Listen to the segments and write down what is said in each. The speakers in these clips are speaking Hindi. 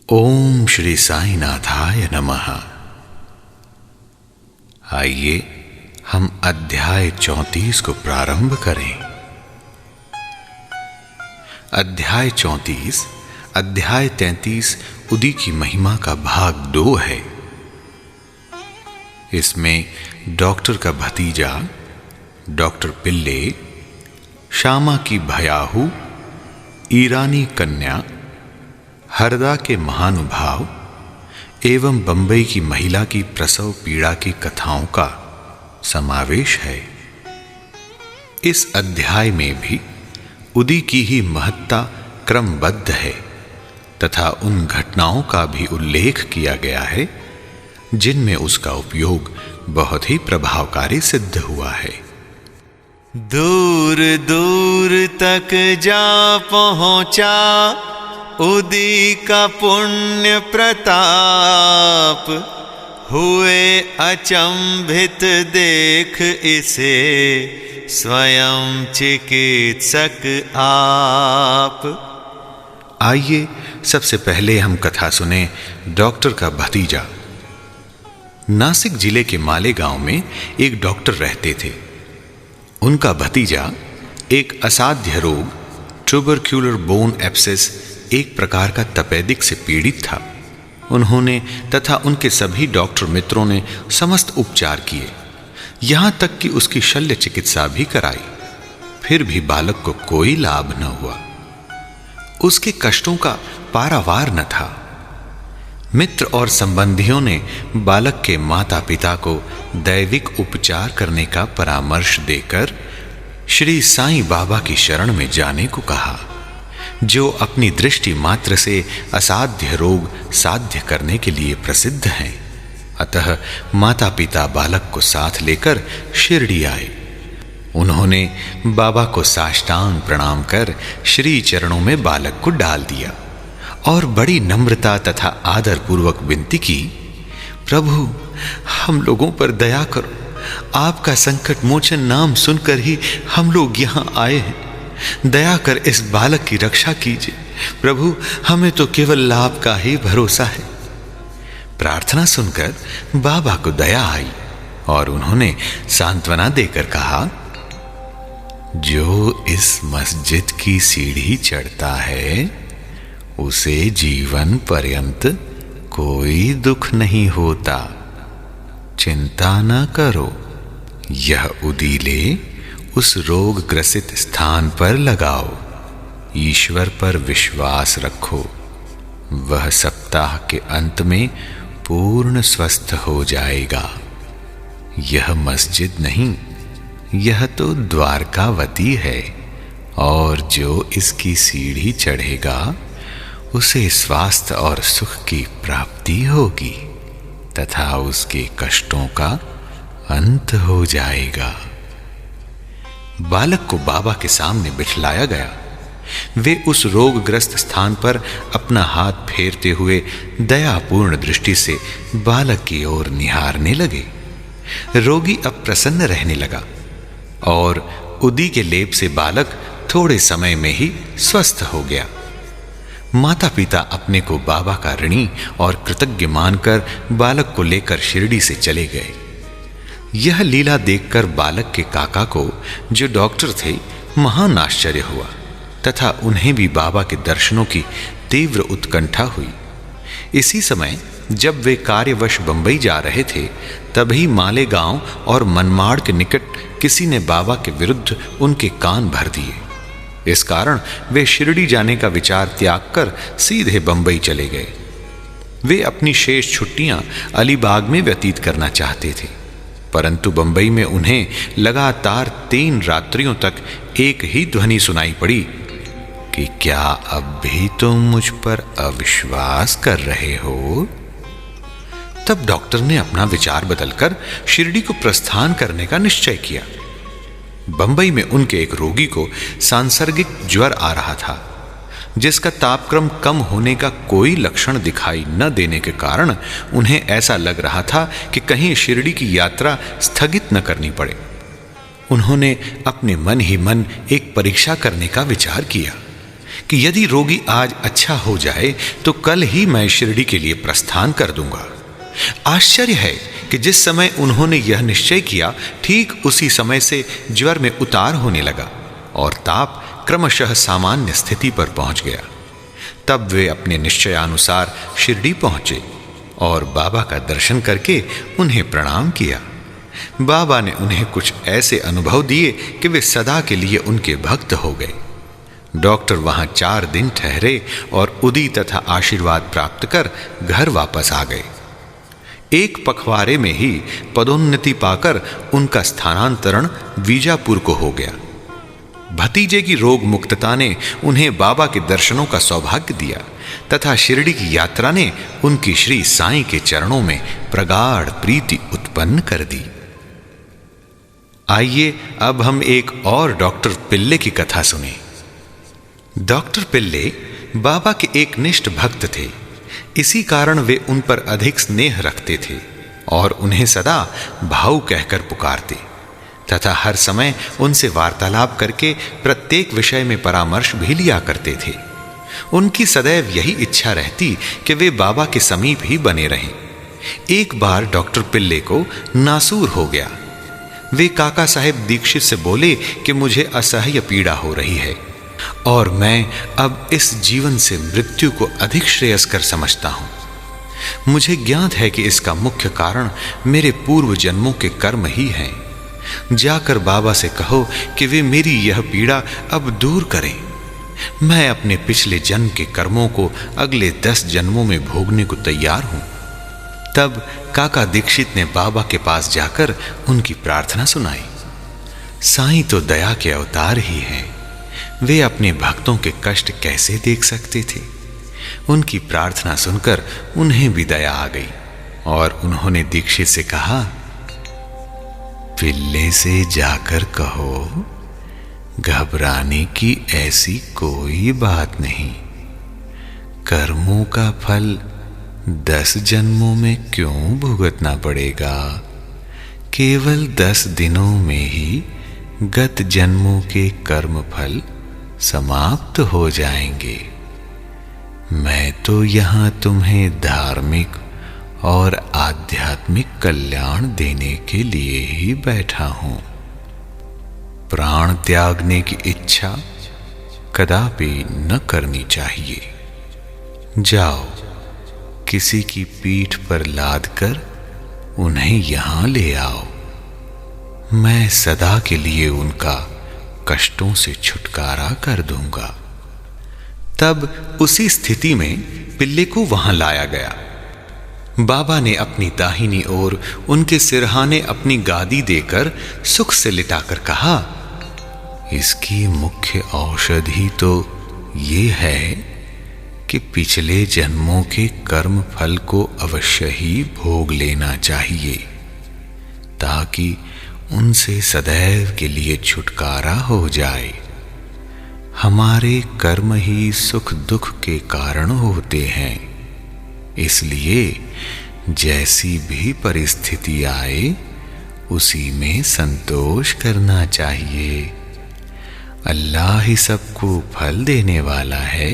ओम श्री साईनाथाय नमः। आइए हम अध्याय 34 को प्रारंभ करें। अध्याय 34 अध्याय 33 उदी की महिमा का भाग 2 है। इसमें डॉक्टर का भतीजा डॉक्टर पिल्ले, श्यामा की भयाहू, ईरानी कन्या, हरदा के महानुभाव एवं बंबई की महिला की प्रसव पीड़ा की कथाओं का समावेश है। इस अध्याय में भी उदी की ही महत्ता क्रमबद्ध है तथा उन घटनाओं का भी उल्लेख किया गया है जिनमें उसका उपयोग बहुत ही प्रभावकारी सिद्ध हुआ है। दूर दूर तक जा पहुंचा उदी का पुण्य प्रताप, हुए अचंभित देख इसे स्वयं चिकित्सक आप। आइए सबसे पहले हम कथा सुने डॉक्टर का भतीजा। नासिक जिले के मालेगांव में एक डॉक्टर रहते थे। उनका भतीजा एक असाध्य रोग ट्यूबरक्युलर बोन एब्सेस, एक प्रकार का तपेदिक से पीड़ित था। उन्होंने तथा उनके सभी डॉक्टर मित्रों ने समस्त उपचार किए, यहां तक कि उसकी शल्य चिकित्सा भी कराई, फिर भी बालक को कोई लाभ न हुआ। उसके कष्टों का पारावार न था। मित्र और संबंधियों ने बालक के माता पिता को दैविक उपचार करने का परामर्श देकर श्री साईं बाबा की शरण में जाने को कहा, जो अपनी दृष्टि मात्र से असाध्य रोग साध्य करने के लिए प्रसिद्ध हैं। अतः माता पिता बालक को साथ लेकर शिरडी आए। उन्होंने बाबा को साष्टांग प्रणाम कर श्री चरणों में बालक को डाल दिया और बड़ी नम्रता तथा आदर पूर्वक विनती की, प्रभु हम लोगों पर दया करो, आपका संकट मोचन नाम सुनकर ही हम लोग यहाँ आए हैं। दया कर इस बालक की रक्षा कीजिए प्रभु, हमें तो केवल लाभ का ही भरोसा है। प्रार्थना सुनकर बाबा को दया आई और उन्होंने सांत्वना देकर कहा, जो इस मस्जिद की सीढ़ी चढ़ता है उसे जीवन पर्यंत कोई दुख नहीं होता। चिंता न करो, यह उदीले उस रोग ग्रसित स्थान पर लगाओ, ईश्वर पर विश्वास रखो, वह सप्ताह के अंत में पूर्ण स्वस्थ हो जाएगा। यह मस्जिद नहीं, यह तो द्वारकावती है, और जो इसकी सीढ़ी चढ़ेगा उसे स्वास्थ्य और सुख की प्राप्ति होगी तथा उसके कष्टों का अंत हो जाएगा। बालक को बाबा के सामने बिठलाया गया। वे उस रोगग्रस्त स्थान पर अपना हाथ फेरते हुए दयापूर्ण दृष्टि से बालक की ओर निहारने लगे। रोगी अब प्रसन्न रहने लगा और उदी के लेप से बालक थोड़े समय में ही स्वस्थ हो गया। माता पिता अपने को बाबा का ऋणी और कृतज्ञ मानकर बालक को लेकर शिरडी से चले गए। यह लीला देखकर बालक के काका को, जो डॉक्टर थे, महान आश्चर्य हुआ तथा उन्हें भी बाबा के दर्शनों की तीव्र उत्कंठा हुई। इसी समय जब वे कार्यवश बंबई जा रहे थे, तभी मालेगांव और मनमाड़ के निकट किसी ने बाबा के विरुद्ध उनके कान भर दिए। इस कारण वे शिरडी जाने का विचार त्याग कर सीधे बंबई चले गए। वे अपनी शेष छुट्टियां अलीबाग में व्यतीत करना चाहते थे, परंतु बंबई में उन्हें लगातार 3 रात्रियों तक एक ही ध्वनि सुनाई पड़ी कि क्या अब भी तुम मुझ पर अविश्वास कर रहे हो? तब डॉक्टर ने अपना विचार बदलकर शिरडी को प्रस्थान करने का निश्चय किया। बंबई में उनके एक रोगी को सांसर्गिक ज्वर आ रहा था, जिसका तापक्रम कम होने का कोई लक्षण दिखाई न देने के कारण उन्हें ऐसा लग रहा था कि कहीं शिरडी की यात्रा स्थगित न करनी पड़े। उन्होंने अपने मन ही मन एक परीक्षा करने का विचार किया कि यदि रोगी आज अच्छा हो जाए तो कल ही मैं शिरडी के लिए प्रस्थान कर दूंगा। आश्चर्य है कि जिस समय उन्होंने यह निश्चय किया, ठीक उसी समय से ज्वर में उतार होने लगा और ताप क्रमशः सामान्य स्थिति पर पहुंच गया। तब वे अपने निश्चयानुसार शिरडी पहुंचे और बाबा का दर्शन करके उन्हें प्रणाम किया। बाबा ने उन्हें कुछ ऐसे अनुभव दिए कि वे सदा के लिए उनके भक्त हो गए। डॉक्टर वहां 4 दिन ठहरे और उदी तथा आशीर्वाद प्राप्त कर घर वापस आ गए। एक पखवाड़े में ही पदोन्नति पाकर उनका स्थानांतरण बीजापुर को हो गया। भतीजे की रोग मुक्तता ने उन्हें बाबा के दर्शनों का सौभाग्य दिया तथा शिरडी की यात्रा ने उनकी श्री साईं के चरणों में प्रगाढ़ प्रीति उत्पन्न कर दी। आइए अब हम एक और डॉक्टर पिल्ले की कथा सुने। डॉक्टर पिल्ले बाबा के एक निष्ठ भक्त थे। इसी कारण वे उन पर अधिक स्नेह रखते थे और उन्हें सदा भाऊ कहकर पुकारते तथा हर समय उनसे वार्तालाप करके प्रत्येक विषय में परामर्श भी लिया करते थे। उनकी सदैव यही इच्छा रहती कि वे बाबा के समीप ही बने रहें। एक बार डॉक्टर पिल्ले को नासूर हो गया। वे काका साहेब दीक्षित से बोले कि मुझे असह्य पीड़ा हो रही है और मैं अब इस जीवन से मृत्यु को अधिक श्रेयस्कर समझता हूं। मुझे ज्ञात है कि इसका मुख्य कारण मेरे पूर्व जन्मों के कर्म ही हैं। जाकर बाबा से कहो कि वे मेरी यह पीड़ा अब दूर करें। मैं अपने पिछले जन्म के कर्मों को अगले 10 जन्मों में भोगने को तैयार हूं। तब काका दीक्षित ने बाबा के पास जाकर उनकी प्रार्थना सुनाई। साईं तो दया के अवतार ही हैं। वे अपने भक्तों के कष्ट कैसे देख सकते थे। उनकी प्रार्थना सुनकर उन्हें भी दया आ गई और उन्होंने दीक्षित से कहा, पिल्ले से जाकर कहो घबराने की ऐसी कोई बात नहीं। कर्मों का फल 10 जन्मों में क्यों भुगतना पड़ेगा। केवल 10 दिनों में ही गत जन्मों के कर्म फल समाप्त हो जाएंगे। मैं तो यहां तुम्हें धार्मिक और आध्यात्मिक कल्याण देने के लिए ही बैठा हूं। प्राण त्यागने की इच्छा कदापि न करनी चाहिए। जाओ, किसी की पीठ पर लादकर उन्हें यहां ले आओ। मैं सदा के लिए उनका कष्टों से छुटकारा कर दूंगा। तब उसी स्थिति में पिल्ले को वहां लाया गया। बाबा ने अपनी दाहिनी ओर उनके सिरहाने अपनी गादी देकर सुख से लिटाकर कहा, इसकी मुख्य औषधि तो ये है कि पिछले जन्मों के कर्म फल को अवश्य ही भोग लेना चाहिए ताकि उनसे सदैव के लिए छुटकारा हो जाए। हमारे कर्म ही सुख दुख के कारण होते हैं, इसलिए जैसी भी परिस्थिति आए उसी में संतोष करना चाहिए। अल्लाह ही सबको फल देने वाला है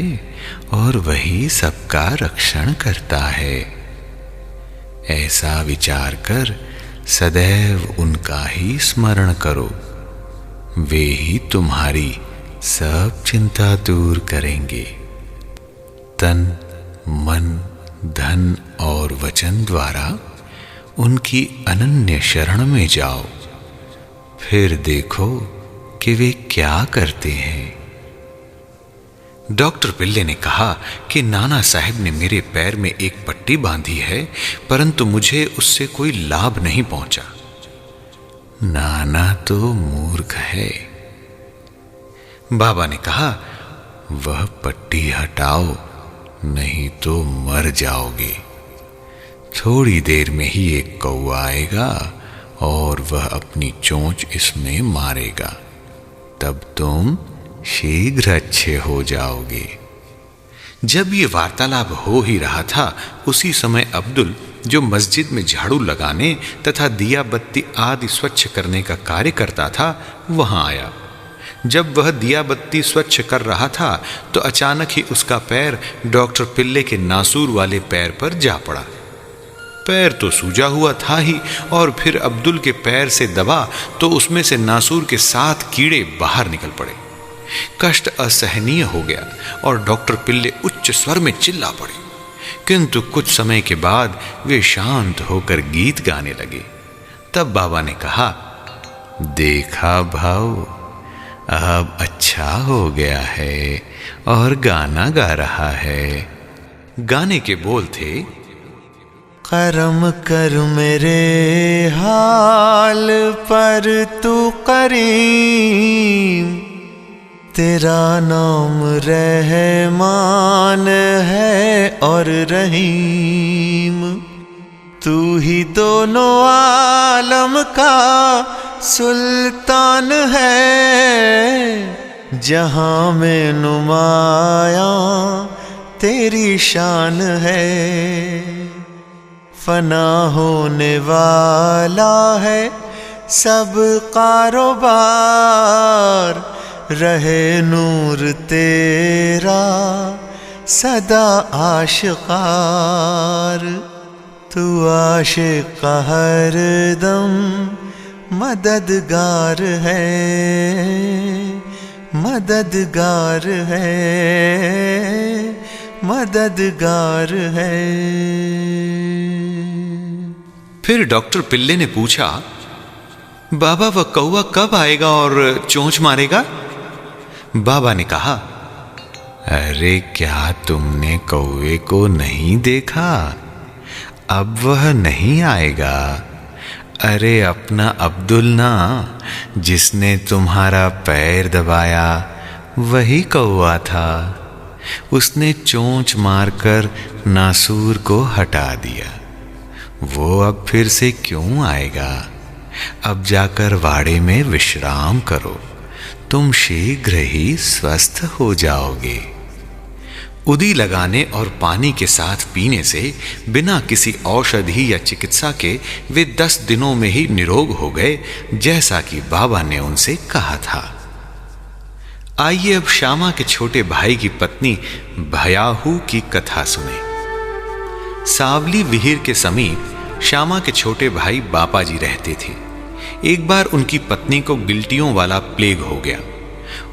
और वही सबका रक्षण करता है। ऐसा विचार कर सदैव उनका ही स्मरण करो। वे ही तुम्हारी सब चिंता दूर करेंगे। तन, मन, धन और वचन द्वारा उनकी अनन्य शरण में जाओ। फिर देखो कि वे क्या करते हैं। डॉक्टर पिल्ले ने कहा कि नाना साहब ने मेरे पैर में एक पट्टी बांधी है, परंतु मुझे उससे कोई लाभ नहीं पहुंचा। नाना तो मूर्ख है। बाबा ने कहा, वह पट्टी हटाओ, नहीं तो मर जाओगे। थोड़ी देर में ही एक कौवा आएगा और वह अपनी चोंच इसमें मारेगा, तब तुम शीघ्र अच्छे हो जाओगे। जब ये वार्तालाप हो ही रहा था, उसी समय अब्दुल, जो मस्जिद में झाड़ू लगाने तथा दिया बत्ती आदि स्वच्छ करने का कार्य करता था, वहां आया। जब वह दिया बत्ती स्वच्छ कर रहा था तो अचानक ही उसका पैर डॉक्टर पिल्ले के नासूर वाले पैर पर जा पड़ा। पैर तो सूजा हुआ था ही, और फिर अब्दुल के पैर से दबा तो उसमें से नासूर के 7 कीड़े बाहर निकल पड़े। कष्ट असहनीय हो गया और डॉक्टर पिल्ले उच्च स्वर में चिल्ला पड़े, किंतु कुछ समय के बाद वे शांत होकर गीत गाने लगे। तब बाबा ने कहा, देखा भाऊ, अब अच्छा हो गया है और गाना गा रहा है। गाने के बोल थे, करम कर मेरे हाल पर तू करीम, तेरा नाम रहमान है और रहीम, तू ही दोनों आलम का सुल्तान है, जहां में नुमाया तेरी शान है, फना होने वाला है सब कारोबार, रहे नूर तेरा सदा आशिकार, तू आशिक हर दम मददगार है, मददगार है, मददगार है। फिर डॉक्टर पिल्ले ने पूछा, बाबा वह कौवा कब आएगा और चोंच मारेगा? बाबा ने कहा, अरे क्या तुमने कौवे को नहीं देखा? अब वह नहीं आएगा। अरे अपना अब्दुल ना, जिसने तुम्हारा पैर दबाया, वही कौवा था। उसने चोंच मारकर नासूर को हटा दिया। वो अब फिर से क्यों आएगा? अब जाकर वाड़े में विश्राम करो, तुम शीघ्र ही स्वस्थ हो जाओगे। उदी लगाने और पानी के साथ पीने से बिना किसी औषधि या चिकित्सा के वे 10 दिनों में ही निरोग हो गए, जैसा कि बाबा ने उनसे कहा था। आइए अब श्यामा के छोटे भाई की पत्नी भयाहू की कथा सुने। सावली विहीर के समीप श्यामा के छोटे भाई बापा जी रहते थे। एक बार उनकी पत्नी को गिल्टियों वाला प्लेग हो गया।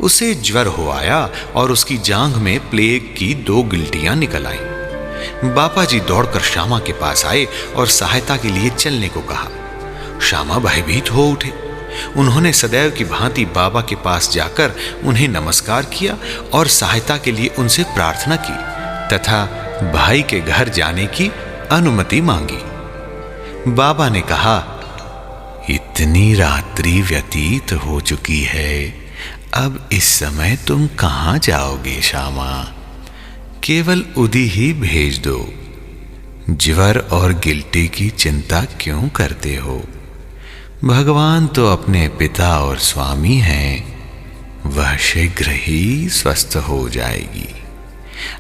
उसे ज्वर हो आया और उसकी जांघ में प्लेग की 2 गिल्टियां निकल आईं। बापा जी दौड़कर श्यामा के पास आए और सहायता के लिए चलने को कहा। श्यामा भयभीत हो उठे। उन्होंने सदैव की भांति बाबा के पास जाकर उन्हें नमस्कार किया और सहायता के लिए उनसे प्रार्थना की तथा भाई के घर जाने की अनुमति मांगी। बाबा ने कहा, इतनी रात्रि व्यतीत हो चुकी है, अब इस समय तुम कहां जाओगे श्यामा? केवल उदी ही भेज दो। ज्वर और गिल्टी की चिंता क्यों करते हो? भगवान तो अपने पिता और स्वामी हैं, वह शीघ्र ही स्वस्थ हो जाएगी।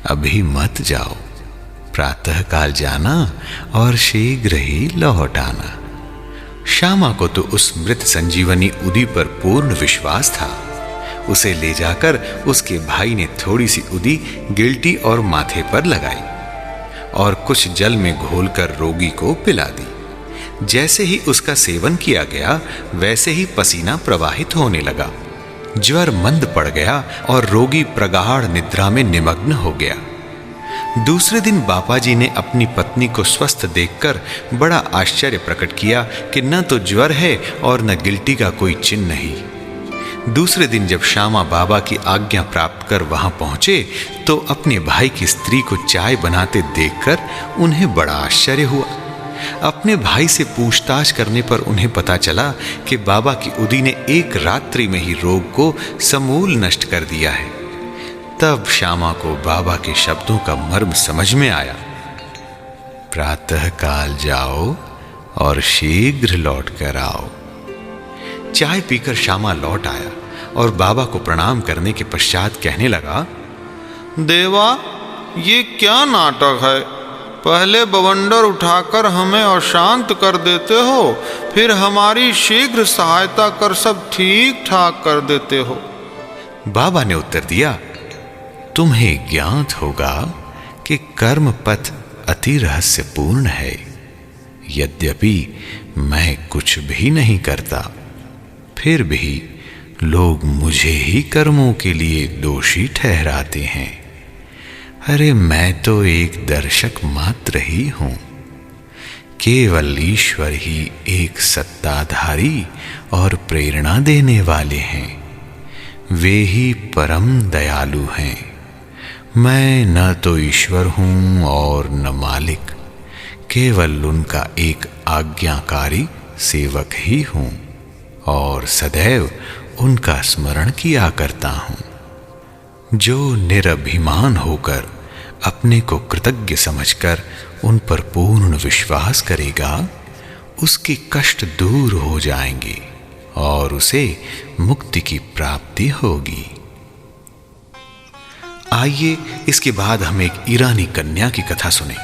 अभी मत जाओ, प्रातःकाल जाना और शीघ्र ही लौट आना। श्यामा को तो उस मृत संजीवनी उदी पर पूर्ण विश्वास था। उसे ले जाकर उसके भाई ने थोड़ी सी उदी गिल्टी और माथे पर लगाई और कुछ जल में घोलकर रोगी को पिला दी। जैसे ही उसका सेवन किया गया, वैसे ही पसीना प्रवाहित होने लगा। ज्वर मंद पड़ गया और रोगी प्रगाढ़ निद्रा में निमग्न हो गया। दूसरे दिन बापा जी ने अपनी पत्नी को स्वस्थ देखकर बड़ा आश्चर्य प्रकट किया कि न तो ज्वर है और न गिल्टी का कोई चिन्ह नहीं। दूसरे दिन जब श्यामा बाबा की आज्ञा प्राप्त कर वहां पहुंचे तो अपने भाई की स्त्री को चाय बनाते देखकर उन्हें बड़ा आश्चर्य हुआ। अपने भाई से पूछताछ करने पर उन्हें पता चला कि बाबा की उदी ने एक रात्रि में ही रोग को समूल नष्ट कर दिया है। तब श्यामा को बाबा के शब्दों का मर्म समझ में आया। प्रातःकाल जाओ और शीघ्र लौट कर आओ। चाय पीकर श्यामा लौट आया और बाबा को प्रणाम करने के पश्चात कहने लगा, देवा, ये क्या नाटक है? पहले बवंडर उठाकर हमें अशांत कर देते हो, फिर हमारी शीघ्र सहायता कर सब ठीक ठाक कर देते हो। बाबा ने उत्तर दिया, तुम्हें ज्ञात होगा कि कर्म पथ अति रहस्यपूर्ण है। यद्यपि मैं कुछ भी नहीं करता, फिर भी लोग मुझे ही कर्मों के लिए दोषी ठहराते हैं। अरे मैं तो एक दर्शक मात्र ही हूं। केवल ईश्वर ही एक सत्ताधारी और प्रेरणा देने वाले हैं। वे ही परम दयालु हैं। मैं न तो ईश्वर हूं और न मालिक, केवल उनका एक आज्ञाकारी सेवक ही हूं और सदैव उनका स्मरण किया करता हूं। जो निरभिमान होकर अपने को कृतज्ञ समझकर उन पर पूर्ण विश्वास करेगा, उसके कष्ट दूर हो जाएंगे और उसे मुक्ति की प्राप्ति होगी। आइए इसके बाद हम एक ईरानी कन्या की कथा सुने।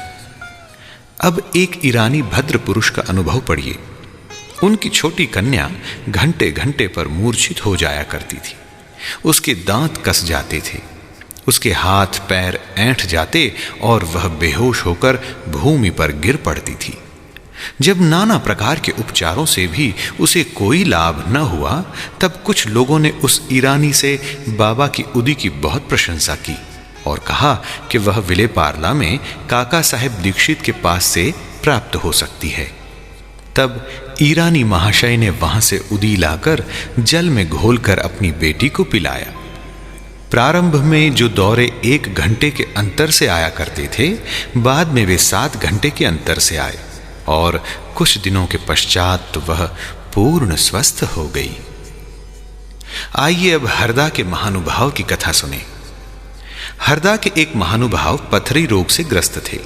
अब एक ईरानी भद्र पुरुष का अनुभव पढ़िए। उनकी छोटी कन्या घंटे घंटे पर मूर्छित हो जाया करती थी। उसके दांत कस जाते थे, उसके हाथ पैर ऐंठ जाते और वह बेहोश होकर भूमि पर गिर पड़ती थी। जब नाना प्रकार के उपचारों से भी उसे कोई लाभ न हुआ, तब कुछ लोगों ने उस ईरानी से बाबा की उदी की बहुत प्रशंसा की और कहा कि वह विलेपार्ला में काका साहेब दीक्षित के पास से प्राप्त हो सकती है। तब ईरानी महाशय ने वहां से उदी लाकर जल में घोलकर अपनी बेटी को पिलाया। प्रारंभ में जो दौरे 1 घंटे के अंतर से आया करते थे, बाद में वे 7 घंटे के अंतर से आए और कुछ दिनों के पश्चात वह पूर्ण स्वस्थ हो गई। आइए अब हरदा के महानुभाव की कथा सुने। हरदा के एक महानुभाव पथरी रोग से ग्रस्त थे।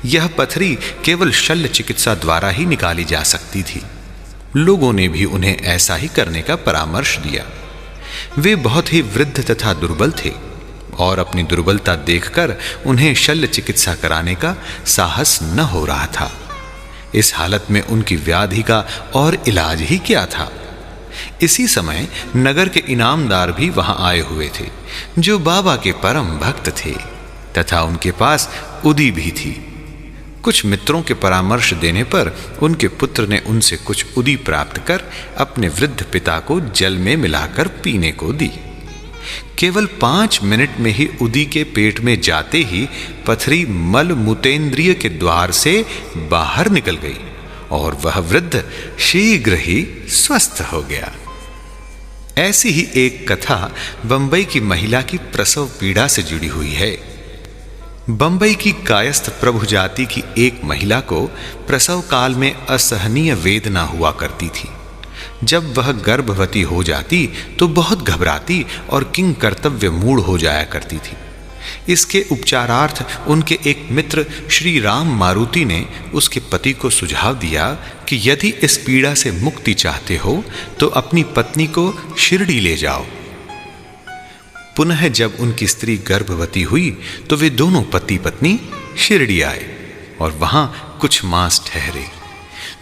यह पथरी केवल शल्य चिकित्सा द्वारा ही निकाली जा सकती थी। लोगों ने भी उन्हें ऐसा ही करने का परामर्श दिया। वे बहुत ही वृद्ध तथा दुर्बल थे और अपनी दुर्बलता देखकर उन्हें शल्य चिकित्सा कराने का साहस न हो रहा था। इस हालत में उनकी व्याधि का और इलाज ही क्या था। इसी समय नगर के इनामदार भी वहां आए हुए थे, जो बाबा के परम भक्त थे तथा उनके पास उदी भी थी। कुछ मित्रों के परामर्श देने पर उनके पुत्र ने उनसे कुछ उदी प्राप्त कर अपने वृद्ध पिता को जल में मिलाकर पीने को दी। केवल 5 मिनट में ही उदी के पेट में जाते ही पथरी मल मूतेंद्रिय के द्वार से बाहर निकल गई और वह वृद्ध शीघ्र ही स्वस्थ हो गया। ऐसी ही एक कथा बंबई की महिला की प्रसव पीड़ा से जुड़ी हुई है। बंबई की कायस्थ प्रभु जाति की एक महिला को प्रसव काल में असहनीय वेदना हुआ करती थी। जब वह गर्भवती हो जाती तो बहुत घबराती और किंग कर्तव्य मूढ़ हो जाया करती थी। इसके उपचारार्थ उनके एक मित्र श्री राम मारुति ने उसके पति को सुझाव दिया कि यदि इस पीड़ा से मुक्ति चाहते हो तो अपनी पत्नी को शिरडी ले जाओ। पुनः जब उनकी स्त्री गर्भवती हुई तो वे दोनों पति पत्नी शिरडी आए और वहां कुछ मास ठहरे।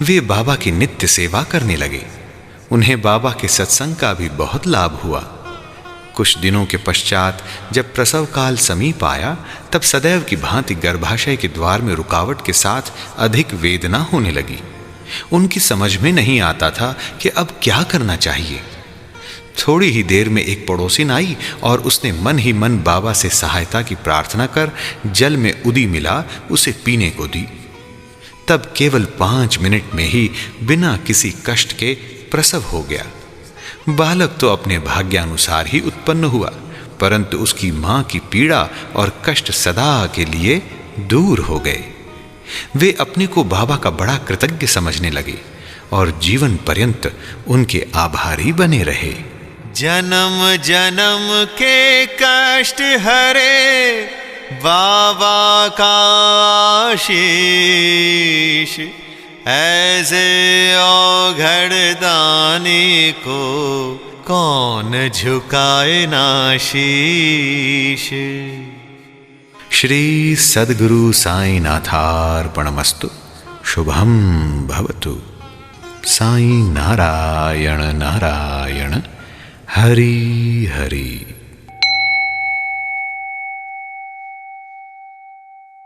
वे बाबा की नित्य सेवा करने लगे। उन्हें बाबा के सत्संग का भी बहुत लाभ हुआ। कुछ दिनों के पश्चात जब प्रसव काल समीप आया, तब सदैव की भांति गर्भाशय के द्वार में रुकावट के साथ अधिक वेदना होने लगी। उनकी समझ में नहीं आता था कि अब क्या करना चाहिए। थोड़ी ही देर में एक पड़ोसिन आई और उसने मन ही मन बाबा से सहायता की प्रार्थना कर जल में उदी मिला उसे पीने को दी। तब केवल 5 मिनट में ही बिना किसी कष्ट के प्रसव हो गया। बालक तो अपने भाग्यानुसार ही उत्पन्न हुआ, परंतु उसकी मां की पीड़ा और कष्ट सदा के लिए दूर हो गए। वे अपने को बाबा का बड़ा कृतज्ञ समझने लगे और जीवन पर्यंत उनके आभारी बने रहे। जन्म जन्म के कष्ट हरे बाबा का आशीष, ऐसे औघड़ दानी को कौन झुकाए ना शीश। श्री सद्गुरु साई नाथार्पणमस्तु। शुभम भवतु। साई नारायण नारायण हरि हरि।